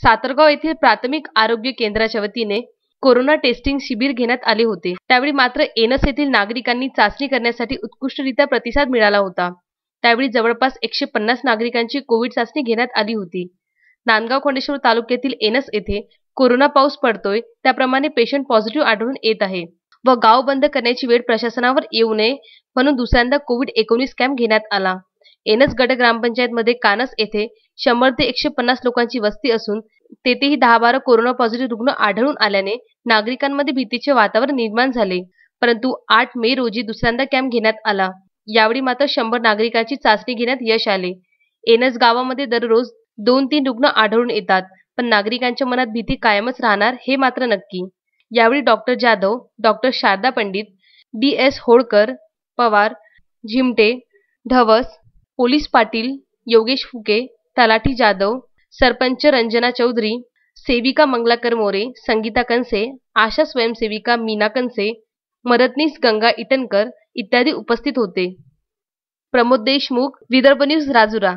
सातरगाव येथील प्राथमिक आरोग्य केंद्राच्या वतीने कोरोना टेस्टिंग शिबिर घेण्यात आले होते। त्यावेळी मात्र एनस येथील नागरिकांनी चाचणी करण्यासाठी उत्कृष्टरित्या प्रतिसाद मिळाला होता। त्यावेळी जवळपास 150 नागरिकांची कोविड चाचणी घेण्यात आली होती। नांदगाव खंडेश्वर तालुक्यातील एनस येथे कोरोना पाऊस पडतोय त्याप्रमाणे पेशंट पॉझिटिव्ह आढळून येत आहे व गाव बंद करण्याची वेळ प्रशासनावर येऊ नये म्हणून दुसऱ्यांदा कोविड-19 कॅम्प घेण्यात आला। एनस गट ग्रामपंचायतमध्ये कानस येथे 100 ते 150 लोकांची वस्ती असून तेथेही 10-12 कोरोना पॉझिटिव्ह रुग्ण आढळून आल्याने नागरिकांमध्ये भीतीचे वातावरण निर्माण झाले। परंतु 8 मे रोजी दुसऱ्यांदा कॅम्प घेण्यात आला। यावेळी मात्र 100 नागरिकांची चाचणी घेण्यात यश आले। एनस गावामध्ये दररोज 2-3 रुग्ण आढळून येतात, पण नागरिकांच्या मनात भीती कायमच राहणार हे मात्र नक्की। यावेळी doctor Jadhav, doctor Sharada Pandit, D S. Holkar, Pawar, Zimte, Dhavas, police Patil Yogesh Phuke, तलाठी जाधव, सरपंच रंजना चौधरी, सेविका मंगलाकर मोरे, संगीता कंसे, आशा स्वयंसेविका मीना कंसे, मदतनीस गंगा इटनकर इत्यादी उपस्थित होते। प्रमोद देशमुख, विदर्भ न्यूज, राजुरा।